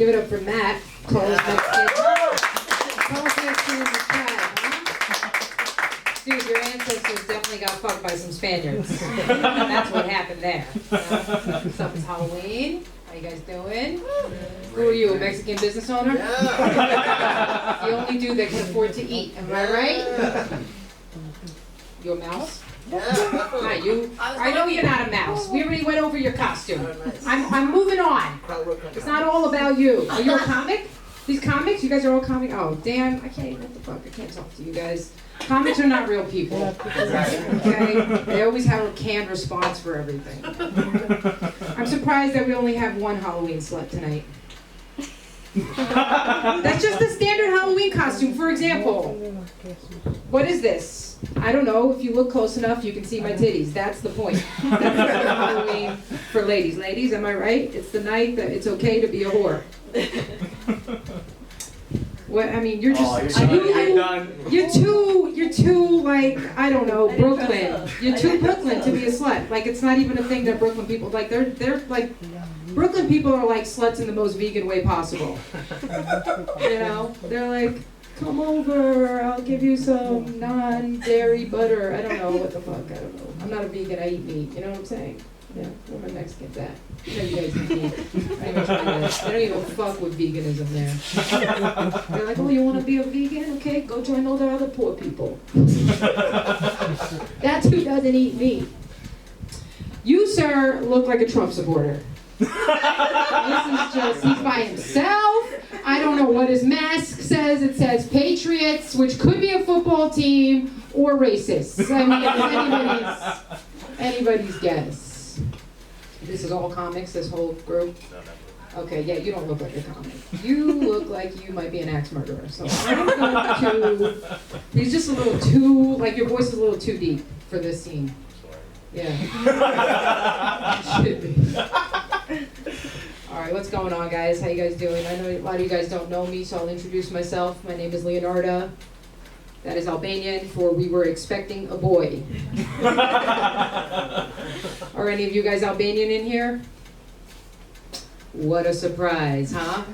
Give it up for Matt. Tallest Mexican in the tribe, huh? Dude, your ancestors definitely got fucked by some Spaniards. That's what happened there. So it's Halloween. How you guys doing? Who are you, a Mexican business owner? Yeah. The only dude that can afford to eat, am I right? You a mouse? Yeah. Not you. I know you're not a mouse. We already went over your costume. I'm moving on. It's not all about you. Are you a comic? These comics? You guys are all comic? Oh, damn. I can't even, what the fuck? I can't talk to you guys. Comics are not real people. Okay? They always have a canned response for everything. I'm surprised that we only have one Halloween slut tonight. That's just the standard Halloween costume. For example, what is this? I don't know. If you look close enough, you can see my titties. That's the point. That's the Halloween for ladies. Ladies, am I right? It's the night that it's okay to be a whore. What, I mean, you're just you're too like, I don't know, Brooklyn. You're too Brooklyn to be a slut. Like, it's not even a thing that Brooklyn people like. They're like, Brooklyn people are like sluts in the most vegan way possible. You know, they're like, come over, I'll give you some non-dairy butter. I don't know what the fuck. I don't know. I'm not a vegan. I eat meat. You know what I'm saying? Yeah, where my Mexicans at? I know you guys eat meat. I even try that. They don't even fuck with veganism there. They're like, oh, you want to be a vegan? Okay, go join all the other poor people. That's who doesn't eat meat. You, sir, look like a Trump supporter. This is just, he's by himself. I don't know what his mask says. It says Patriots, which could be a football team, or racists. I mean, it's anybody's guess. This is all comics, this whole group? Okay, yeah, you don't look like a comic. You look like you might be an axe murderer. So I'm going to, he's just a little too, like your voice is a little too deep for this scene. Yeah. Should be. All right, what's going on, guys? How you guys doing? I know a lot of you guys don't know me, so I'll introduce myself. My name is Leonarda. That is Albanian for we were expecting a boy. Are any of you guys Albanian in here? What a surprise, huh?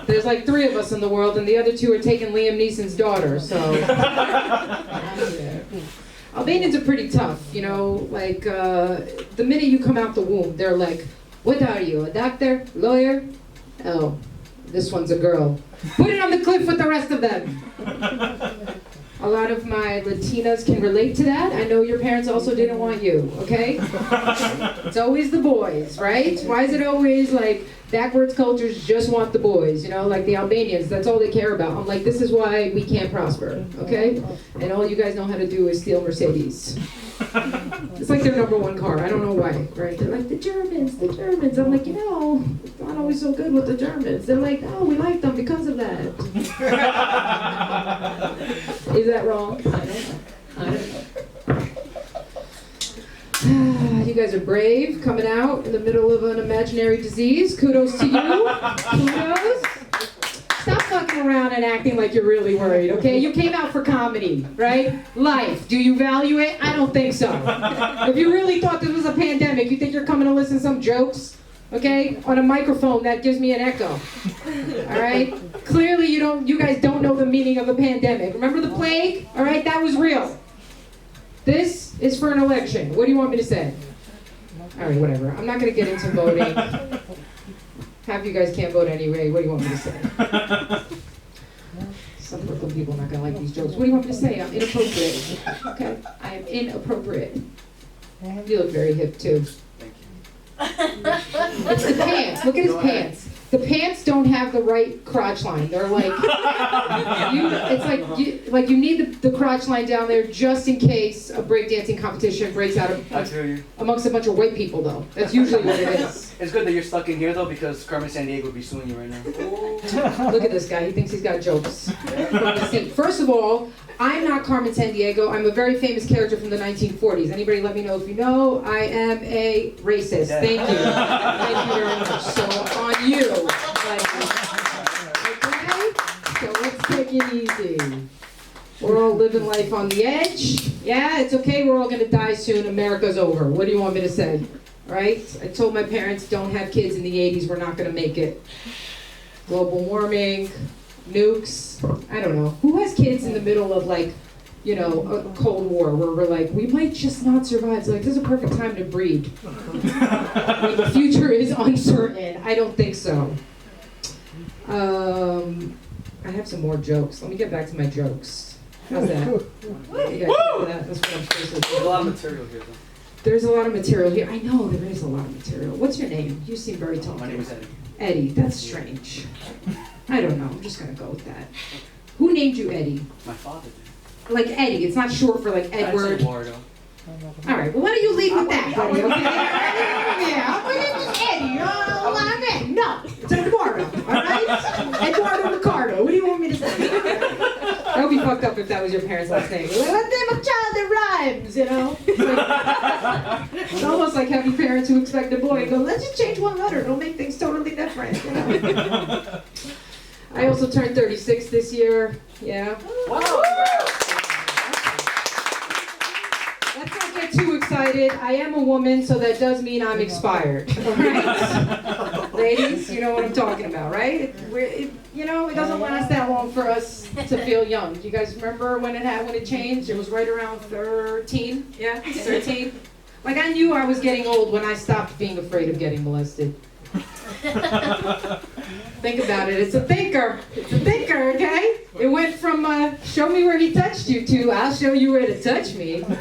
There's like 3 of us in the world, and the other 2 are taking Liam Neeson's daughter, so. Yeah. Albanians are pretty tough, you know, like the minute you come out the womb, they're like, what are you, a doctor, lawyer? Oh, this one's a girl. Put it on the cliff with the rest of them. A lot of my Latinas can relate to that. I know your parents also didn't want you, okay? It's always the boys, right? Why is it always like backwards cultures just want the boys, you know, like the Albanians, that's all they care about. I'm like, this is why we can't prosper, okay? And all you guys know how to do is steal Mercedes. It's like their #1 car. I don't know why, right? They're like, the Germans. I'm like, you know, it's not always so good with the Germans. They're like, oh, we like them because of that. Is that wrong? I don't know. You guys are brave, coming out in the middle of an imaginary disease. Kudos to you. Kudos. Stop fucking around and acting like you're really worried, okay? You came out for comedy, right? Life. Do you value it? I don't think so. If you really thought this was a pandemic, you think you're coming to listen to some jokes, okay? On a microphone that gives me an echo. All right? Clearly you guys don't know the meaning of a pandemic. Remember the plague? All right? That was real. This is for an election. What do you want me to say? All right, whatever. I'm not going to get into voting. Half you guys can't vote anyway. What do you want me to say? Some Brooklyn people are not going to like these jokes. What do you want me to say? I'm inappropriate. Okay? I am inappropriate. You look very hip, too. Thank you. It's the pants. Look at his pants. The pants don't have the right crotch line. They're like, it's like you need the crotch line down there just in case a breakdancing competition breaks out amongst a bunch of white people, though. That's usually what it is. It's good that you're stuck in here, though, because Carmen Sandiego would be suing you right now. Look at this guy. He thinks he's got jokes. First of all, I'm not Carmen Sandiego. I'm a very famous character from the 1940s. Anybody let me know if you know. I am a racist. Yeah. Thank you. Thank you very much. So on you. Okay? So let's take it easy. We're all living life on the edge. Yeah, it's okay. We're all going to die soon. America's over. What do you want me to say? right? I told my parents, don't have kids in the 80s, we're not gonna make it. Global warming, nukes, I don't know. Who has kids in the middle of like, you know, a Cold War where we're like, we might just not survive. It's like, this is a perfect time to breed. When the future is uncertain. I don't think so. I have some more jokes. Let me get back to my jokes. How's that? You guys like that? That's what I'm supposed to There's a do. lot of material here, though. There's a lot of material here. I know there is a lot of material. What's your name? You seem very tall. My name is Eddie. Eddie. That's strange. I don't know. I'm just gonna go with that. Who named you Eddie? My father did. Like Eddie. It's not short for like I'd say Edward. Eduardo. All right. Well, why don't you lead with that, buddy? Okay. Yeah. My name is Eddie. I'm Eddie. No, it's Eduardo. All right. Eduardo Ricardo. What do you want me to say? That would be fucked up if that was your parents' last name. Well, let's name a child that rhymes, you know? It's almost like having parents who expect a boy and go, let's just change one letter. It'll make things totally different, you know? I also turned 36 this year. Yeah. Wow! Let's not get too excited. I am a woman, so that does mean I'm expired. All right? Ladies, you know what I'm talking about, right? You know, it doesn't last that long for us to feel young. Do you guys remember when it changed? It was right around 13. Yeah, 13. Like I knew I was getting old when I stopped being afraid of getting molested. Think about it. It's a thinker. It's a thinker, okay? It went from show me where he touched you to I'll show you where to touch me. I'm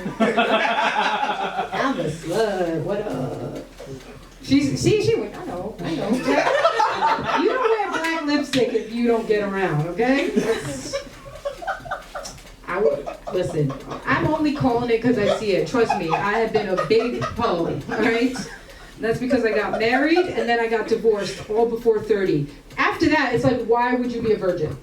a slut. What up? She went, I know. You don't wear black lipstick if you don't get around, okay? Listen, I'm only calling it because I see it. Trust me, I have been a big hoe, all right? That's because I got married and then I got divorced all before 30. After that, it's like, why would you be a virgin?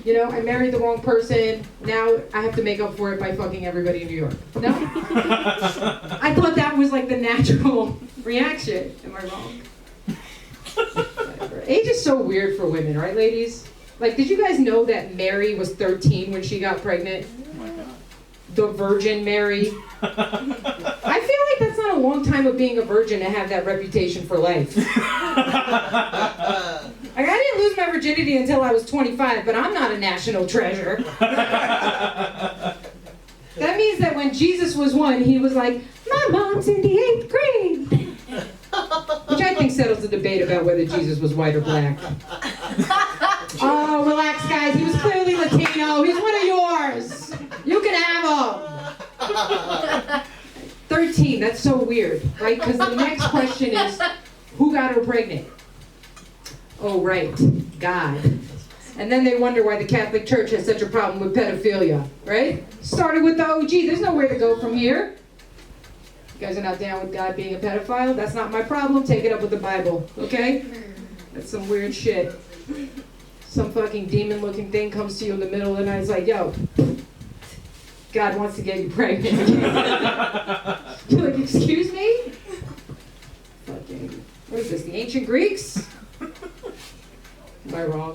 You know, I married the wrong person. Now I have to make up for it by fucking everybody in New York. No? I thought that was like the natural reaction. Am I wrong? Whatever. Age is so weird for women, right, ladies? Like, did you guys know that Mary was 13 when she got pregnant? Oh my God. The Virgin Mary. I feel like that's not a long time of being a virgin to have that reputation for life. Like, I didn't lose my virginity until I was 25, but I'm not a national treasure. That means that when Jesus was 1, he was like, my mom's in the 8th grade. Which I think settles the debate about whether Jesus was white or black. Oh, relax, guys. He was clearly Latino. He's one of yours. You can have him. 13, that's so weird, right? Because the next question is, who got her pregnant? Oh, right, God. And then they wonder why the Catholic Church has such a problem with pedophilia, right? Started with the OG. There's nowhere to go from here. You guys are not down with God being a pedophile? That's not my problem. Take it up with the Bible, okay? That's some weird shit. Some fucking demon-looking thing comes to you in the middle of the night. It's like, yo, God wants to get you pregnant. You're like, excuse me? Fucking, what is this, the ancient Greeks? Am I wrong?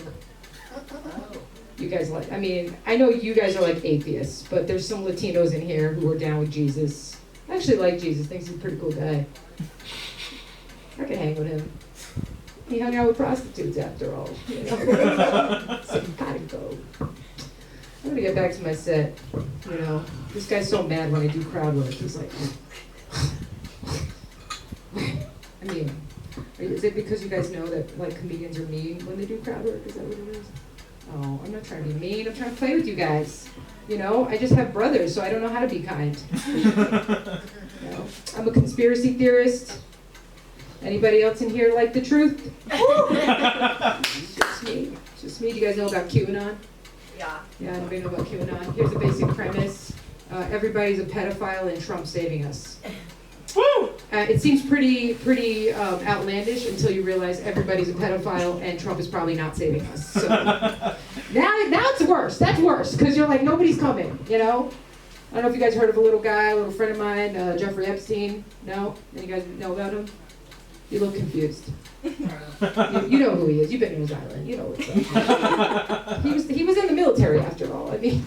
You guys like, I mean, I know you guys are like atheists, but there's some Latinos in here who are down with Jesus. I actually like Jesus, thinks he's a pretty cool guy. I can hang with him. He hung out with prostitutes after all, you know? So you gotta go. I'm gonna get back to my set, you know? This guy's so mad when I do crowd work. He's like, I mean, is it because you guys know that like comedians are mean when they do crowd work? Is that what it is? Oh, I'm not trying to be mean. I'm trying to play with you guys. You know, I just have brothers, so I don't know how to be kind. You know? I'm a conspiracy theorist. Anybody else in here like the truth? It's just me. It's just me. Do you guys know about QAnon? Yeah. Yeah, anybody know about QAnon? Here's a basic premise. Everybody's a pedophile and Trump's saving us. Woo! It seems pretty outlandish until you realize everybody's a pedophile and Trump is probably not saving us. So now it's worse. That's worse because you're like, nobody's coming, you know? I don't know if you guys heard of a little guy, a little friend of mine, Jeffrey Epstein. No? Any guys know about him? You look confused. You know who he is. You've been in his island. You know what's up. He was in the military after all. I mean,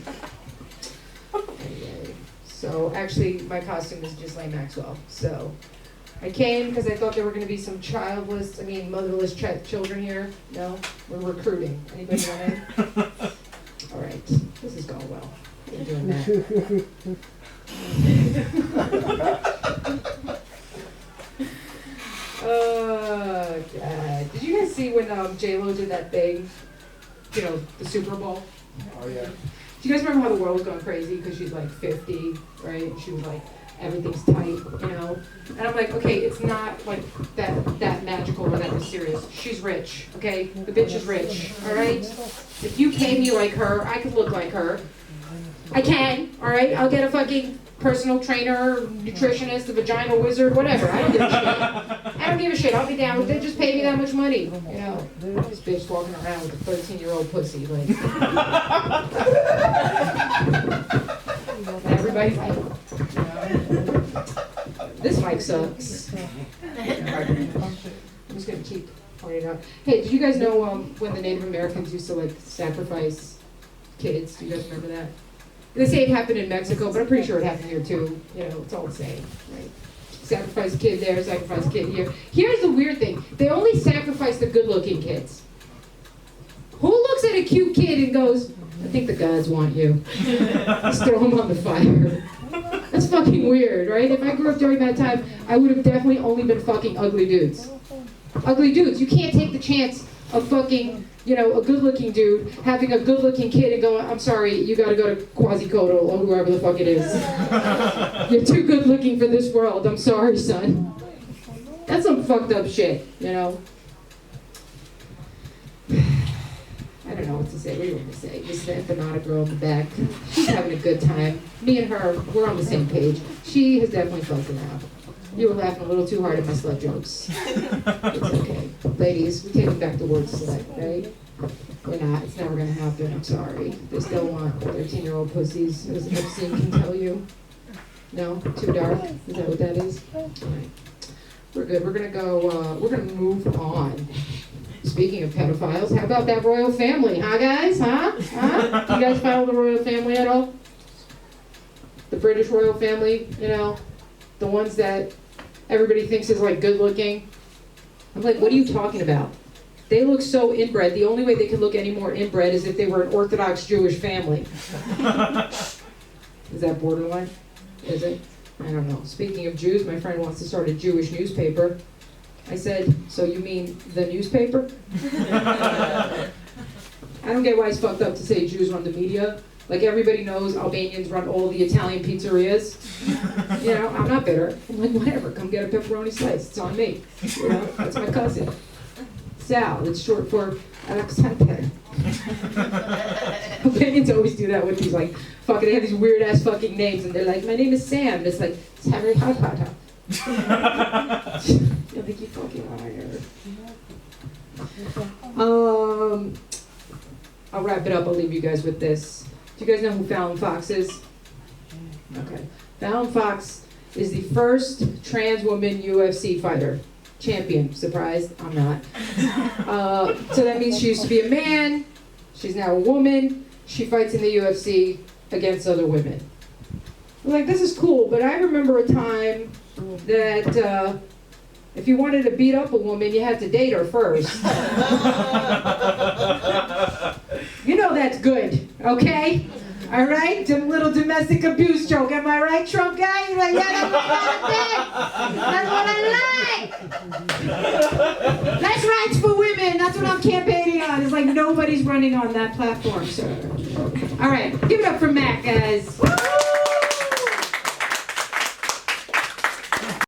anyway. So actually, my costume is Ghislaine Maxwell. So I came because I thought there were going to be some motherless children here. No, we're recruiting. Anybody want in? All right, this is going well. We're doing that. Oh, God. Did you guys see when J-Lo did that thing? You know, the Super Bowl? Oh, yeah. Do you guys remember how the world was going crazy because she's like 50, right? And she was like, everything's tight, you know? And I'm like, okay, it's not like that magical or that mysterious. She's rich, okay? The bitch is rich, all right? If you pay me like her, I could look like her. I can, all right? I'll get a fucking personal trainer, nutritionist, a vagina wizard, whatever. I don't give a shit. I don't give a shit. I'll be down with it. Just pay me that much money, you know? This bitch walking around with a 13-year-old pussy, like. Everybody's like, this mic sucks. I'm just gonna keep pointing it out. Hey, did you guys know when the Native Americans used to like sacrifice kids? Do you guys remember that? They say it happened in Mexico, but I'm pretty sure it happened here too. You know, it's all the same, right? Sacrifice a kid there, sacrifice a kid here. Here's the weird thing. They only sacrifice the good-looking kids. Who looks at a cute kid and goes, I think the gods want you. Just throw him on the fire. That's fucking weird, right? If I grew up during that time, I would have definitely only been fucking ugly dudes. Ugly dudes. You can't take the chance of fucking, you know, a good-looking dude having a good-looking kid and going, I'm sorry, you gotta go to Quasicoto or whoever the fuck it is. You're too good-looking for this world. I'm sorry, son. That's some fucked up shit, you know? I don't know what to say. What do you want me to say? Just the empanada girl in the back. She's having a good time. Me and her, we're on the same page. She has definitely felt it out. You were laughing a little too hard at my slut jokes. It's okay. Ladies, we're taking back the word slut, right? We're not. It's never going to happen. I'm sorry. They still want 13-year-old pussies, as Epstein can tell you. No? Too dark? Is that what that is? All right. We're good. We're going to go, we're going to move on. Speaking of pedophiles, how about that royal family, huh, guys? Huh? Huh? Do you guys follow the royal family at all? The British royal family, you know? The ones that everybody thinks is like good looking. I'm like, what are you talking about? They look so inbred. The only way they could look any more inbred is if they were an Orthodox Jewish family. Is that borderline? Is it? I don't know. Speaking of Jews, my friend wants to start a Jewish newspaper. I said, so you mean the newspaper? I don't get why it's fucked up to say Jews run the media. Like everybody knows Albanians run all the Italian pizzerias. You know, I'm not bitter. I'm like, whatever, come get a pepperoni slice. It's on me. You know, that's my cousin. Sal, it's short for Alexander. Albanians always do that with these like, fucking, they have these weird ass fucking names and they're like, my name is Sam. And it's like, it's Harry Hot Hot Hot. I think you fucking liar. I'll wrap it up. I'll leave you guys with this. Do you guys know who Fallon Fox is? Okay. Fallon Fox is the first trans woman UFC fighter. Champion. Surprised? I'm not. So that means she used to be a man. She's now a woman. She fights in the UFC against other women. I'm like, this is cool, but I remember a time that if you wanted to beat up a woman, you had to date her first. You know that's good, okay? All right? A little domestic abuse joke, am I right, Trump guy? You're like, yeah, that's what I like. That's rights for women. That's what I'm campaigning on. It's like nobody's running on that platform, sir. All right, give it up for Matt.